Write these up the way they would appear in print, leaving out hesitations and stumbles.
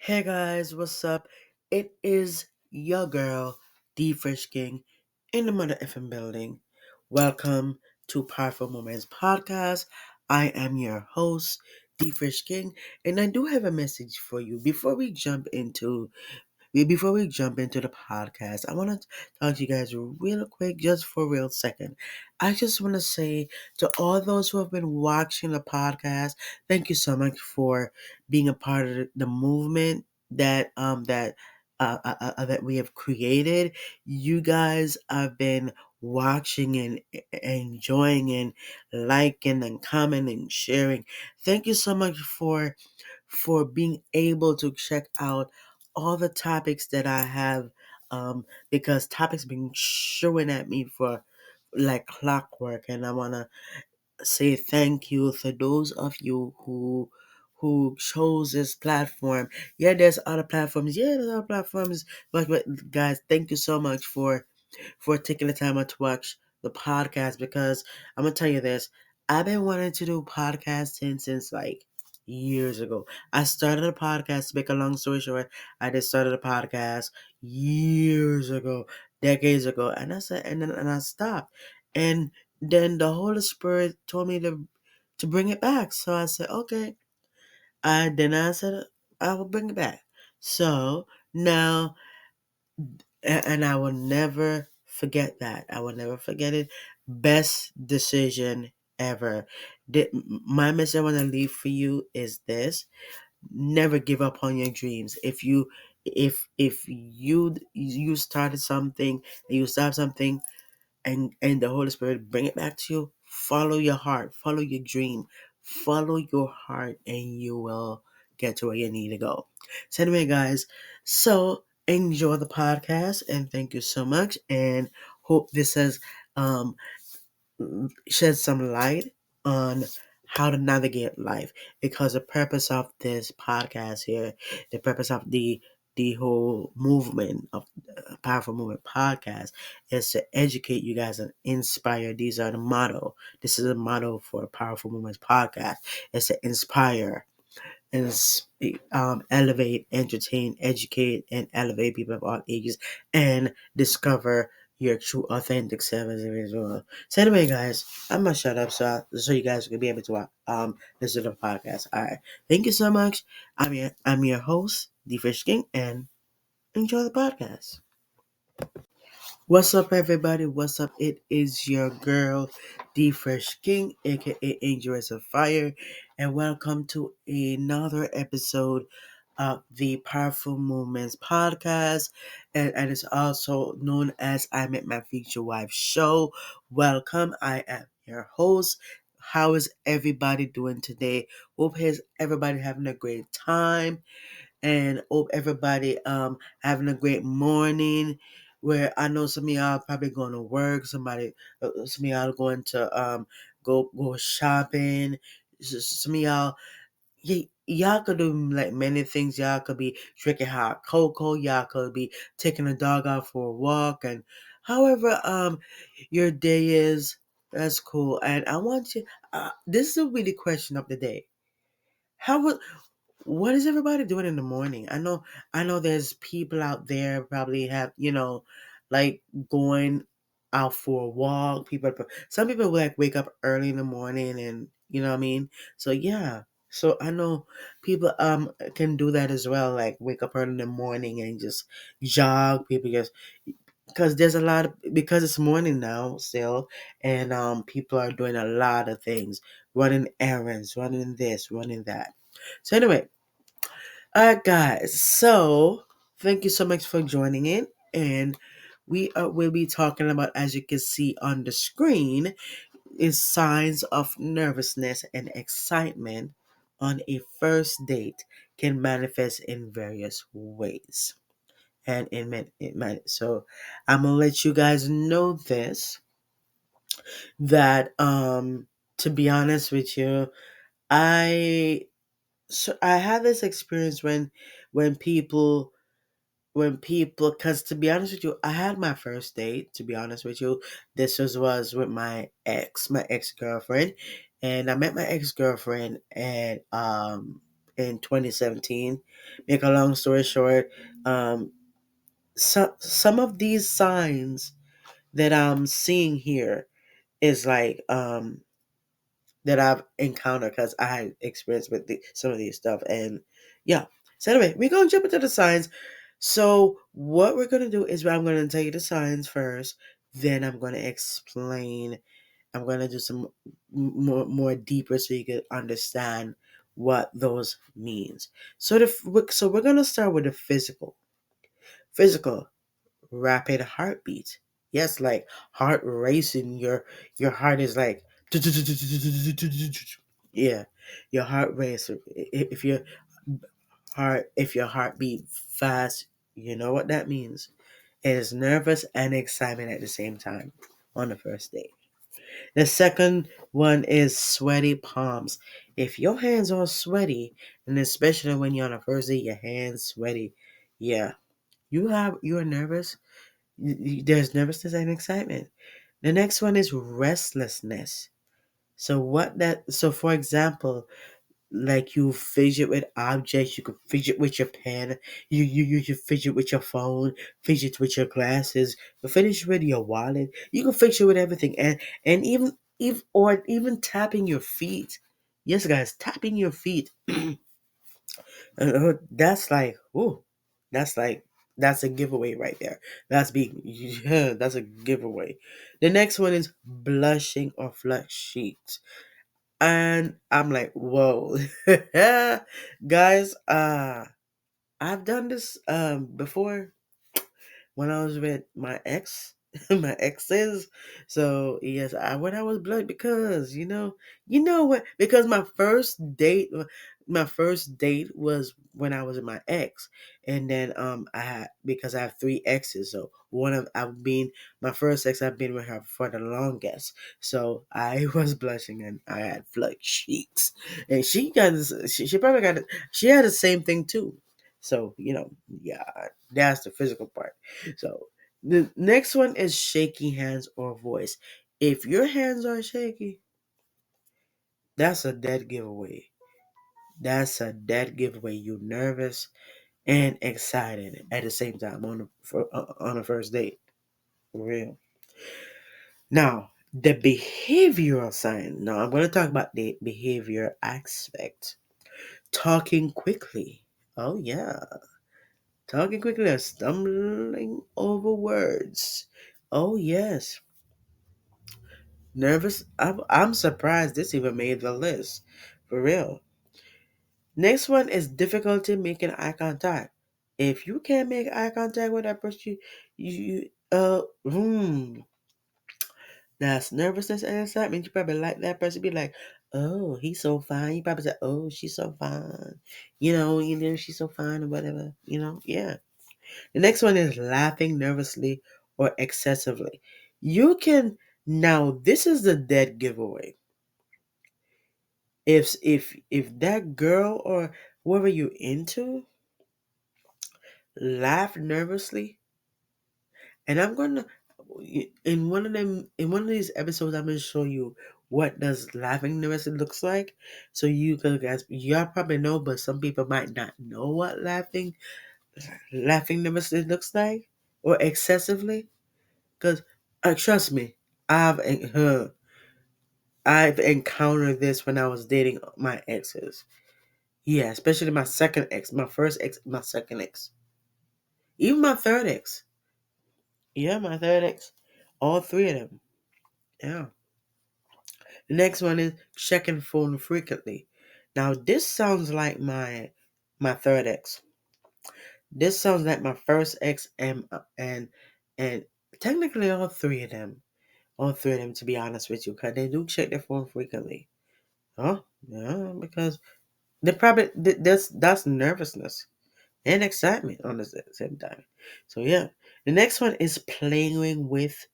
Hey guys, what's up? It is your girl, D Fresh King, in the Mother FM building. Welcome to Powerful Moments Podcast. I am your host, D Fresh King, and I do have a message for you before we jump into the podcast. I want to talk to you guys real quick, just for a real second. I just want to say to all those who have been watching the podcast, thank you so much for being a part of the movement that we have created. You guys have been watching and enjoying and liking and commenting and sharing. Thank you so much for being able to check out all the topics that I have, because topics been showing at me for like clockwork, and I wanna say thank you to those of you who chose this platform. Yeah, there's other platforms. Yeah, there's other platforms, but guys, thank you so much for taking the time out to watch the podcast, because I'm gonna tell you this. I've been wanting to do podcasting since like years ago. I started a podcast, to make a long story short, I just started a podcast years ago, decades ago, and and I stopped. And then the Holy Spirit told me to bring it back. So I said, okay. I said I will bring it back. So now, and I will never forget that. I will never forget it. Best decision ever. My message I want to leave for you is this: never give up on your dreams. If you started something and you start something, and the Holy Spirit bring it back to you, follow your heart, follow your dream, follow your heart, and you will get to where you need to go. So anyway, guys, so enjoy the podcast, and thank you so much, and hope this has um shed some light on how to navigate life, because the purpose of this podcast here, the purpose of the whole movement of Powerful Movement podcast, is to educate you guys and inspire. These are the motto. This is the motto for Powerful Movements podcast. It's to inspire, elevate, entertain, educate, and elevate people of all ages, and discover your true, authentic self as well. So anyway, guys, I'm gonna shut up so you guys can be able to listen to the podcast. All right, thank you so much. I'm your host, The Fish King, and enjoy the podcast. What's up, everybody? What's up? It is your girl, The Fresh King, aka Angel of Fire, and welcome to another episode of the Powerful Movements podcast, and it's also known as I Met My Future Wife show. Welcome, I am your host. How is everybody doing today? Hope has everybody having a great time, and hope everybody having a great morning. Where I know some of y'all probably going to work, some of y'all going to go shopping. Some of y'all, y'all could do like many things. Y'all could be drinking hot cocoa. Y'all could be taking a dog out for a walk, and however your day is, that's cool. And I want you. This is a really question of the day. How would what is everybody doing in the morning? I know there's people out there probably have, like going out for a walk. Some people like wake up early in the morning, and you know what I mean? So yeah. So I know people can do that as well, like wake up early in the morning and just jog. People just because there's a lot of, because it's morning now still, and people are doing a lot of things, running errands, running this, running that. So anyway, guys, so thank you so much for joining in, and will be talking about, as you can see on the screen, is signs of nervousness and excitement on a first date can manifest in various ways, and so I'm gonna let you guys know this, that to be honest with you, I I had this experience when people because to be honest with you, I had my first date. To be honest with you, this was with my ex girlfriend, and I met my ex girlfriend, and in 2017. Make a long story short, some of these signs that I'm seeing here is like that I've encountered because I had experience with some of these stuff. And yeah. So anyway, we're gonna jump into the signs. So what we're gonna do is I'm gonna tell you the signs first, then I'm gonna explain. I'm gonna do some more deeper so you can understand what those means. So we're gonna start with the physical. Physical, rapid heartbeat. Yes, like heart racing. Your heart is like yeah, your heart race. If your heart beat fast, you know what that means. It is nervous and excitement at the same time on the first date. The second one is sweaty palms. If your hands are sweaty, and especially when you're on a first date, your hands sweaty, yeah, you're nervous. There's nervousness and excitement. The next one is restlessness. So for example, like you fidget with objects, you could fidget with your pen, you fidget with your phone, fidget with your glasses, you fidget with your wallet, you can fidget with everything, and even tapping your feet. Yes, guys, tapping your feet. That's like, ooh, that's like, that's a giveaway right there. That's big. Yeah, that's a giveaway. The next one is blushing or flush cheeks. And I'm like, whoa. Guys, I've done this before when I was with my ex, my exes. So yes, when I was blood because you know what? Because my first date was when I was with my ex, and then I had because I have three exes. So one of I've been my first ex, I've been with her for the longest. So I was blushing and I had flushed cheeks, and she probably got it. She had the same thing too. So yeah, that's the physical part. So the next one is shaky hands or voice. If your hands are shaky, that's a dead giveaway. That's a dead giveaway. You're nervous and excited at the same time on a first date. For real. Now, the behavioral sign. Now, I'm going to talk about the behavior aspect. Talking quickly. Oh, yeah. Talking quickly or stumbling over words. Oh, yes. Nervous. I'm surprised this even made the list. For real. Next one is difficulty making eye contact. If you can't make eye contact with that person, that's nervousness and excitement. You probably like that person. Be like, oh, he's so fine. You probably say, oh, she's so fine. She's so fine or whatever. Yeah. The next one is laughing nervously or excessively. You can now. This is the dead giveaway. If that girl or whoever you're into laugh nervously, and I'm gonna in one of these episodes I'm gonna show you what does laughing nervously looks like. So you guys, y'all probably know, but some people might not know what laughing nervously looks like or excessively. Because trust me, I've uh, I've encountered this when I was dating my exes. Yeah, especially my second ex, my first ex, my second ex, even my third ex. Yeah, my third ex, all three of them. Yeah. The next one is checking phone frequently. Now this sounds like my third ex. This sounds like my first ex and technically all three of them to be honest with you, because they do check their phone frequently. Oh yeah, because they probably that's nervousness and excitement on the same time. So yeah, the next one is playing with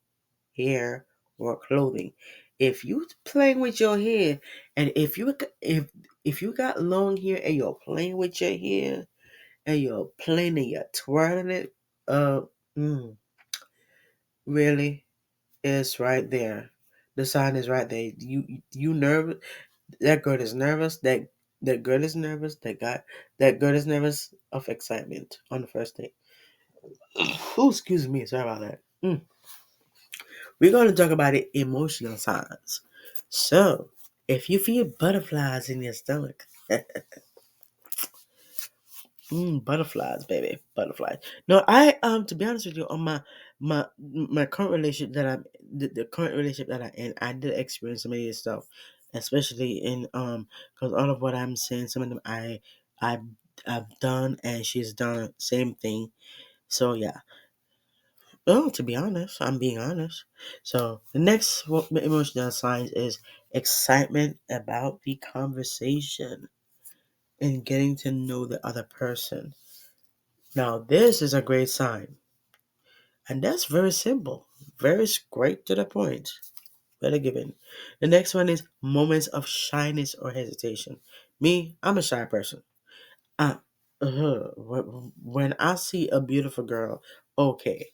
hair or clothing. If you playing with your hair, and if you got long hair and you're playing with your hair and you're playing and you're twirling it, uh, mm, really, it's right there. The sign is right there. You nervous? That girl is nervous. That girl is nervous. That girl is nervous of excitement on the first date. Oh, excuse me. Sorry about that. We're going to talk about the emotional signs. So, if you feel butterflies in your stomach, butterflies, baby, butterflies. No, I to be honest with you, on my current relationship that the current relationship that I'm in, I did experience some of this stuff, especially in because all of what I'm saying, some of them I I've done and she's done same thing. So yeah. Oh, to be honest, I'm being honest. So the next emotional signs is excitement about the conversation and getting to know the other person. Now, this is a great sign, and that's very simple, very straight to the point. Better given. The next one is moments of shyness or hesitation. Me, I'm a shy person. Uh, when I see a beautiful girl, okay,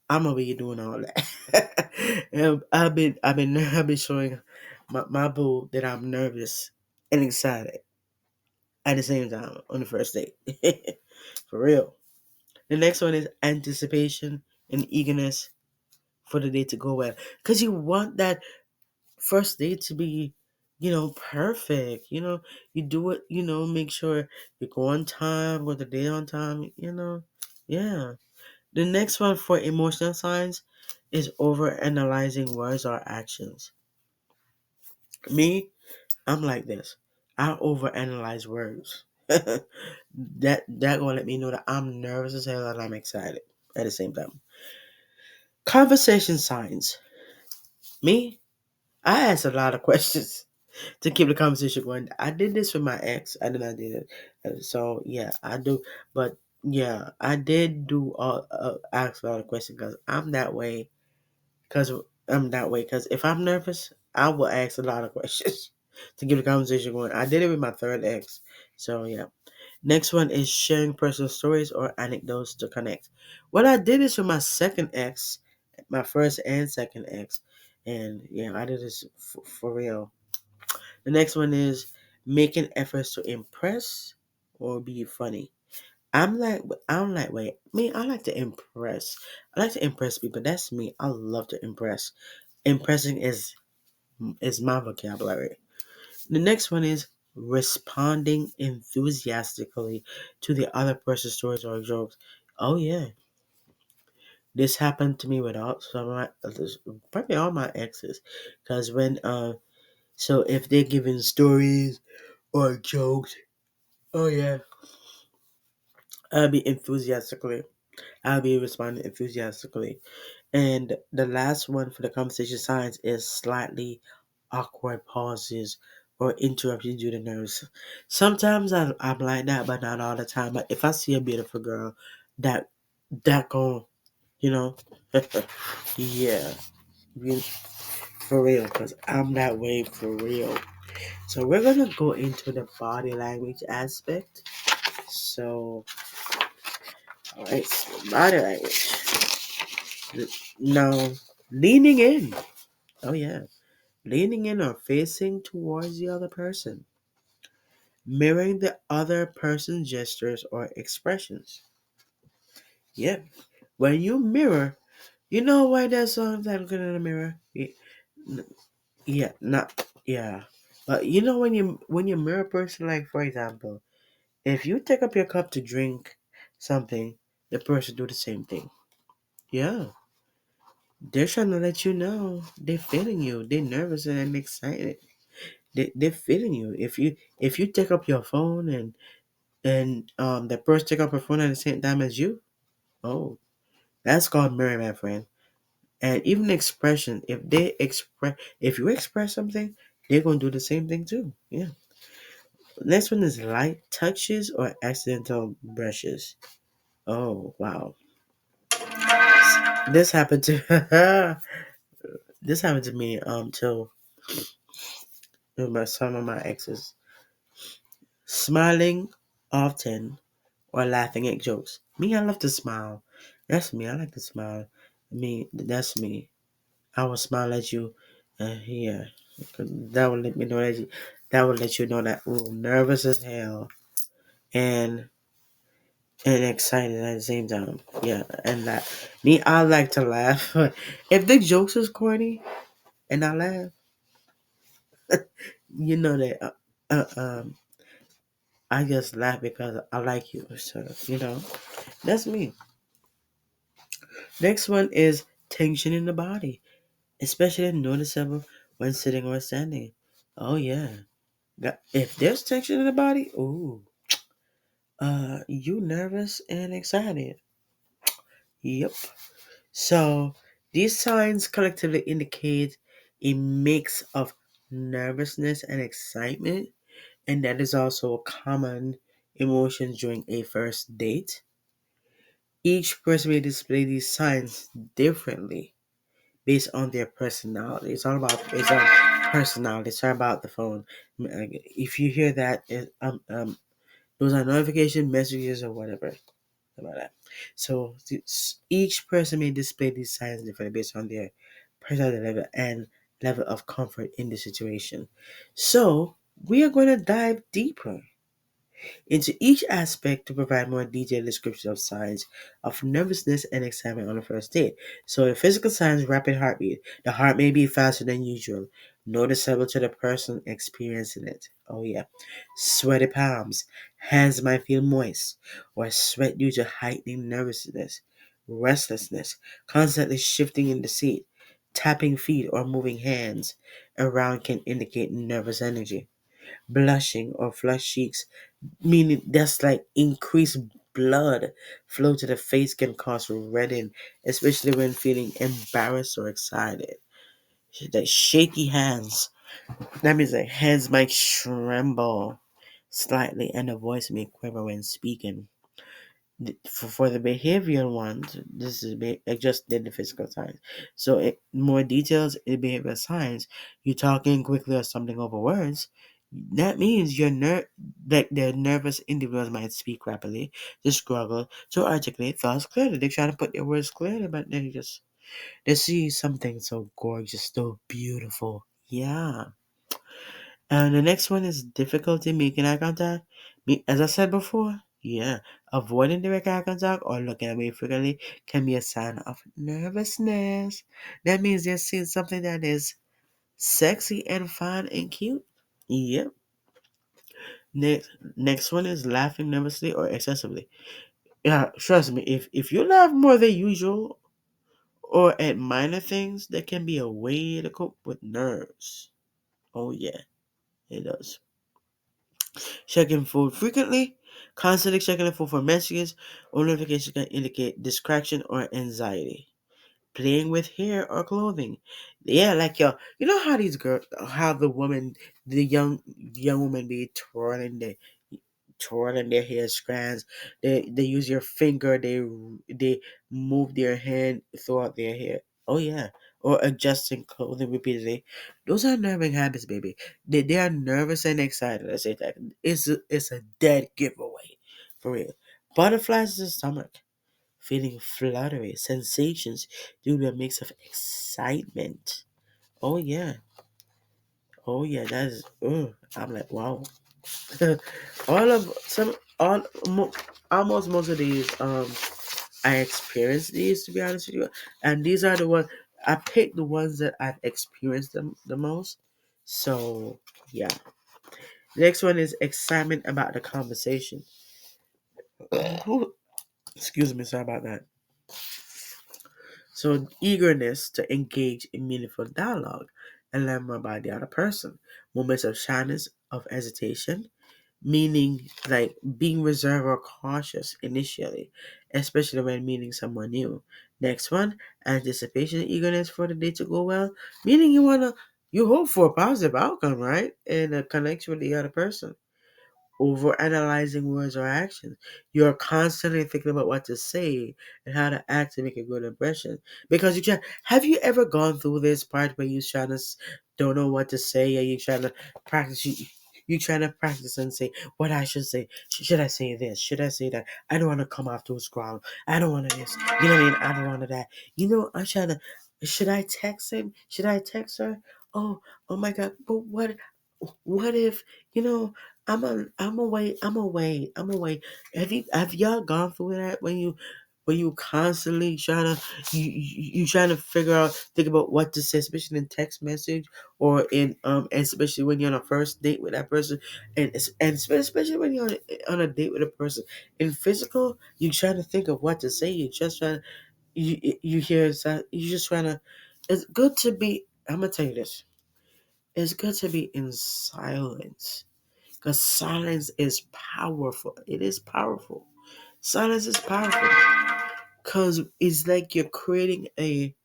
I'm gonna be doing all that. And I've been showing my boo that I'm nervous and excited at the same time on the first date. For real. The next one is anticipation and eagerness for the day to go well. Because you want that first date to be, perfect. You do it, make sure you go on time, go the day on time. Yeah. The next one for emotional signs is over analyzing words or actions. Me, I'm like this. I over analyze words. That gonna let me know that I'm nervous as hell and I'm excited at the same time. Conversation signs. Me, I ask a lot of questions to keep the conversation going. I did this with my ex. I did not did it. So yeah, I do. But yeah, I did do ask a lot of questions because I'm that way. Because if I'm nervous, I will ask a lot of questions to keep the conversation going. I did it with my third ex. So yeah. Next one is sharing personal stories or anecdotes to connect. What I did is with my second ex, my first and second ex, and yeah, I did this for real. The next one is making efforts to impress or be funny. I'm like wait me. I like to impress. I like to impress people. That's me. I love to impress. Impressing is my vocabulary. The next one is responding enthusiastically to the other person's stories or jokes. Oh yeah, this happened to me with all some of probably all my exes, because so if they're giving stories or jokes, oh yeah, I'll be enthusiastically. I'll be responding enthusiastically. And the last one for the conversation signs is slightly awkward pauses or interruptions due to nerves. Sometimes I'm like that, but not all the time. But if I see a beautiful girl, that that gon' you know, yeah, you- for real, cause I'm that way for real. So we're gonna go into the body language aspect. So, all right, so body language. Now, leaning in. Oh yeah. Leaning in or facing towards the other person, mirroring the other person's gestures or expressions. Yep. When you mirror, you know why that song that looking in the mirror? Yeah, not yeah. But you know when you mirror a person, like for example, if you take up your cup to drink something, the person do the same thing. Yeah. They're trying to let you know they're feeling you. They're nervous and excited. They're feeling you. If you take up your phone and the person take up her phone at the same time as you, oh, that's called mirror, my friend. And even expression, if you express something, they're gonna do the same thing too. Yeah. Next one is light touches or accidental brushes. Oh wow, this happened to this happened to me too with some of my exes. Smiling often or laughing at jokes. Me, I love to smile. That's me. I like to smile. That's me. I will smile at you. Yeah, that will let me know that That will let you know that ooh, nervous as hell and excited at the same time. Yeah, and that me, I like to laugh. If the jokes is corny and I laugh, you know that I just laugh because I like you. So that's me. Next one is tension in the body, especially noticeable when sitting or standing. Oh yeah. If there's tension in the body, ooh, you nervous and excited. Yep. So these signs collectively indicate a mix of nervousness and excitement, and that is also a common emotion during a first date. Each person may display these signs differently based on their personality. It's on personality. It's not about the phone. If you hear that, those are notification messages or whatever about that. So each person may display these signs differently based on their personality level and level of comfort in the situation. So we are going to dive deeper into each aspect to provide more detailed description of signs of nervousness and excitement on the first date. So, the physical signs: rapid heartbeat. The heart may be faster than usual, noticeable to the person experiencing it. Oh, yeah. Sweaty palms. Hands might feel moist or sweat due to heightening nervousness. Restlessness. Constantly shifting in the seat. Tapping feet or moving hands around can indicate nervous energy. Blushing or flushed cheeks, meaning that's like increased blood flow to the face, can cause reddening, especially when feeling embarrassed or excited. The shaky hands, that means the hands might tremble slightly and the voice may quiver when speaking. For the behavioral ones, this is I just did the physical signs. So more details in behavioral signs: you talking quickly or stumbling over words. That means like the nervous individuals might speak rapidly, just struggle to articulate thoughts clearly. They're trying to put their words clearly, but they see something so gorgeous, so beautiful. Yeah. And the next one is difficulty making eye contact. As I said before, yeah, avoiding direct eye contact or looking away frequently can be a sign of nervousness. That means they're seeing something that is sexy and fun and cute. Yep. Next one is laughing nervously or excessively. Yeah, trust me, if you laugh more than usual or at minor things, that can be a way to cope with nerves. Oh yeah, it does. Checking food frequently, constantly checking the phone for messages or notifications can indicate distraction or anxiety. Playing with hair or clothing. Yeah, like you know how these girls, how the young woman be twirling their hair strands. They use your finger. They move their hand throughout their hair. Oh yeah, or adjusting clothing repeatedly. Those are nerving habits, baby. They are nervous and excited. I say that it's a dead giveaway, for real. Butterflies in the stomach, feeling fluttery sensations due to a mix of excitement. Oh yeah, oh yeah. That's I'm like wow. all of some all mo- Almost most of these I experienced these, to be honest with you, and these are the ones I picked, the ones that I've experienced them the most. So yeah. Next one is excitement about the conversation. Excuse me, sorry about that. So eagerness to engage in meaningful dialogue and learn more about the other person. Moments of shyness, of hesitation, meaning like being reserved or cautious initially, especially when meeting someone new. Next one, anticipation, eagerness for the day to go well, meaning you hope for a positive outcome, right? And a connection with the other person. Over analyzing words or actions. You're constantly thinking about what to say and how to act to make a good impression. Because you try. Have you ever gone through this part where you trying to don't know what to say, or you trying to practice? You trying to practice and say what I should say. Should I say this? Should I say that? I don't want to come off too strong. I don't want to this. You know what I mean? I don't want to that. I'm trying to. Should I text him? Should I text her? Oh, oh my God! But what? what if, you know, I'm away, I'm away, I'm away. Have y'all gone through that when you constantly trying to you trying to figure out, think about what to say, especially in text message or in and especially when you're on a first date with that person, and especially when you're on a date with a person in physical, you trying to think of what to say. You just trying to, you hear that you just trying to. It's good to be. I'm gonna tell you this. It's good to be in silence because silence is powerful. It is powerful. Silence is powerful because it's like you're creating a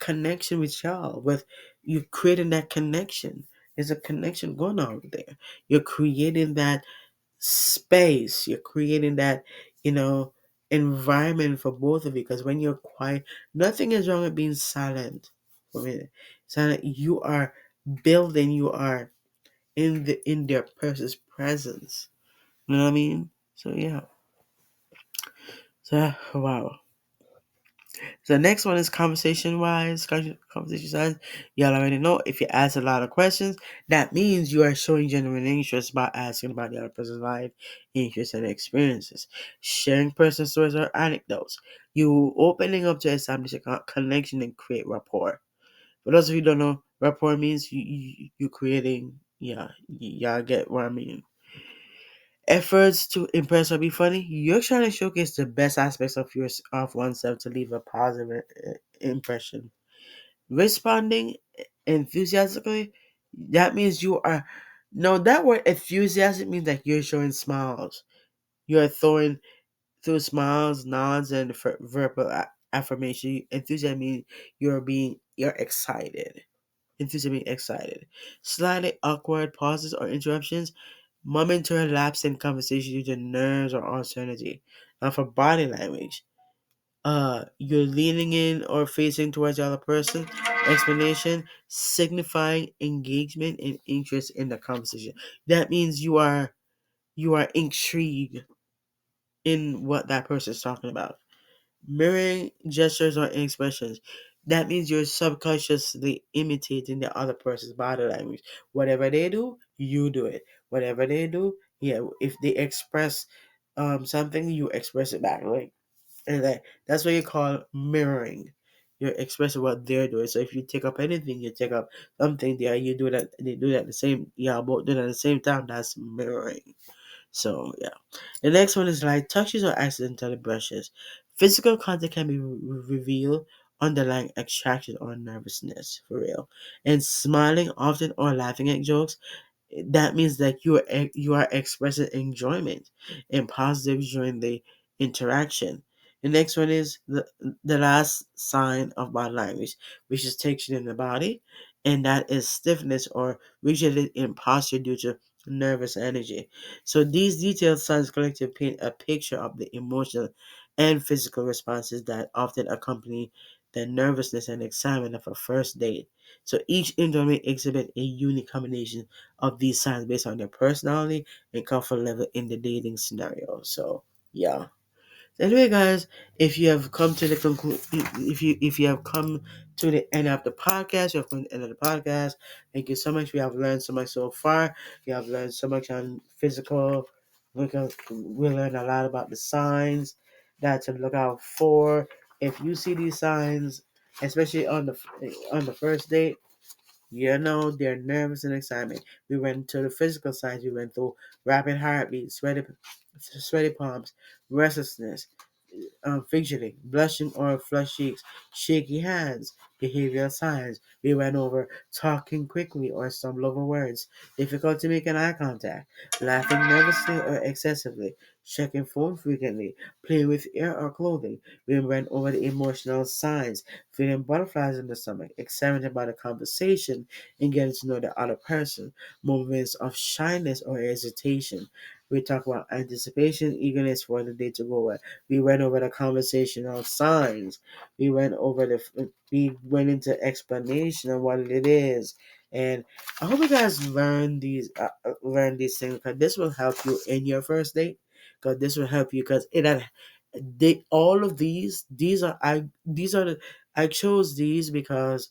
connection with y'all. With you're creating that connection. There's a connection going on over there. You're creating that space. You're creating that, you know, environment for both of you. Because when you're quiet, nothing is wrong with being silent. For me, silent. You are building. You are in their person's presence. You know what I mean? So yeah. So wow. So the next one is conversation wise, conversation size. Y'all already know if you ask a lot of questions, that means you are showing genuine interest by asking about the other person's life, interests, and experiences. Sharing personal stories or anecdotes. You opening up to establish a connection and create rapport. For those of you who don't know, rapport means you creating. Yeah, y'all get what I mean. Efforts to impress or be funny. You're trying to showcase the best aspects of oneself to leave a positive impression. Responding enthusiastically, that means you are. No, that word enthusiastic means that you're showing smiles. You're throwing through smiles, nods, and verbal affirmation. Enthusiasm means you're excited. Enthusiasm means excited. Slightly awkward pauses or interruptions, momentary lapse in conversation due to nerves or uncertainty. Now for body language, you're leaning in or facing towards the other person. Explanation, signifying engagement and interest in the conversation. That means you are intrigued in what that person is talking about. Mirroring gestures or expressions. That means you're subconsciously imitating the other person's body language. Whatever they do, you do it. Whatever they do, yeah. If they express something, you express it back. Like, and that's what you call mirroring. You're expressing what they're doing. So if you take up anything, you take up something there. You do that. They do that at the same. Yeah, both do it at the same time. That's mirroring. So yeah. The next one is like touches or accidental brushes. Physical contact can be reveal underlying attraction or nervousness for real. And smiling often or laughing at jokes, that means that you are expressing enjoyment and positive during the interaction. The next one is the last sign of body language, which is tension in the body, and that is stiffness or rigidity in posture due to nervous energy. So these detailed signs collectively paint a picture of the emotional and physical responses that often accompany the nervousness and excitement of a first date. So each individual may exhibit a unique combination of these signs based on their personality and comfort level in the dating scenario. So yeah. Anyway, guys, if you have come to the if you have come to the end of the podcast, you have come to the end of the podcast. Thank you so much. We have learned so much so far. We have learned so much on physical. We learned a lot about the signs that to look out for. If you see these signs, especially on the first date, you know they're nervous and excitement. We went to the physical signs. We went through rapid heartbeat, sweaty palms, restlessness, fidgeting, blushing or flushed cheeks, shaky hands, behavioral signs. We went over talking quickly or stumble over words, difficulty making eye contact, laughing nervously or excessively, checking phone frequently, playing with air or clothing. We went over the emotional signs, feeling butterflies in the stomach, excited about a conversation and getting to know the other person, moments of shyness or hesitation. We talk about anticipation, eagerness for the day to go. We went over the conversational signs. We went into explanation of what it is, and I hope you guys learn these things because this will help you in your first date. Because this will help you because it had they all of these are the I chose these because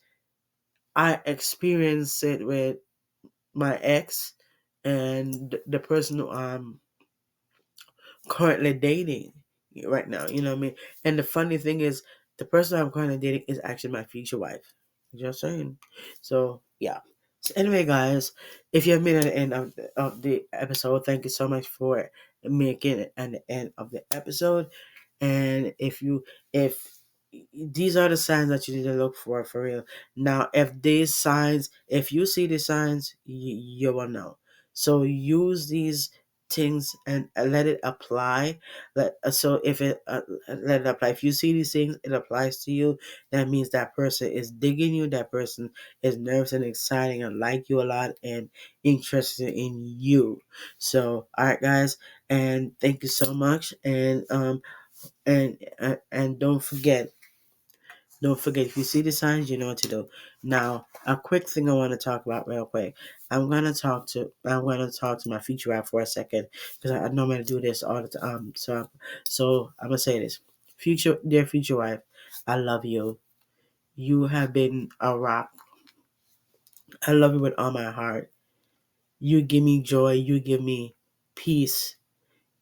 I experienced it with my ex and the person who I'm currently dating right now. You know what I mean? And the funny thing is, the person I'm currently dating is actually my future wife. Just saying. So yeah. So anyway, guys, if you have made it at the end of the episode, thank you so much for making it at the end of the episode. And if these are the signs that you need to look for real. Now, if you see these signs, you will know. So use these things and let it apply. So if it let it apply. If you see these things, it applies to you. That means that person is digging you. That person is nervous and exciting and like you a lot and interested in you. So, all right, guys, and thank you so much. And don't forget, if you see the signs, you know what to do. Now, a quick thing I want to talk about real quick. I'm gonna talk to my future wife for a second because I normally do this all the time. So I'm gonna say this, dear future wife, I love you. You have been a rock. I love you with all my heart. You give me joy. You give me peace.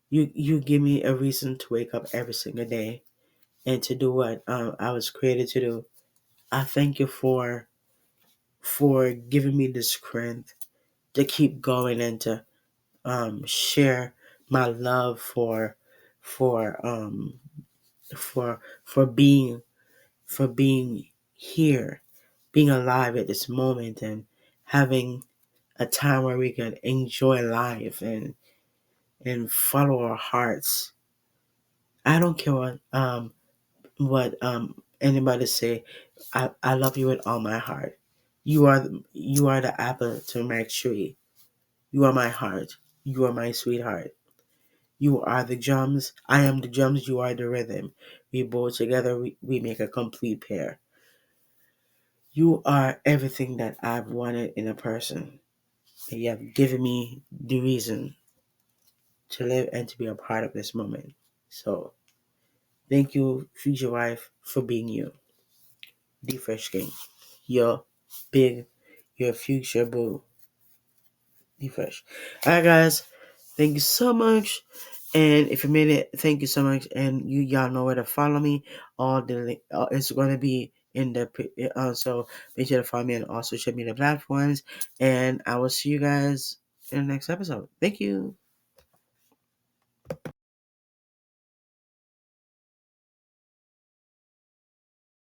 You give me a reason to wake up every single day and to do what I was created to do. I thank you for giving me the strength to keep going and to share my love for being here, being alive at this moment, and having a time where we can enjoy life and follow our hearts. I don't care what anybody say. I love you with all my heart. You are the apple to my tree. You are my heart. You are my sweetheart. You are the drums. I am the drums. You are the rhythm. We both together, we make a complete pair. You are everything that I've wanted in a person. You have given me the reason to live and to be a part of this moment. So, thank you, future wife, for being you. The Fresh King. Your big, your future boo. The Fresh. Alright, guys. Thank you so much. And if you made it, thank you so much. And y'all know where to follow me. All the link, it's going to be in the so make sure to follow me on all social media platforms. And I will see you guys in the next episode. Thank you.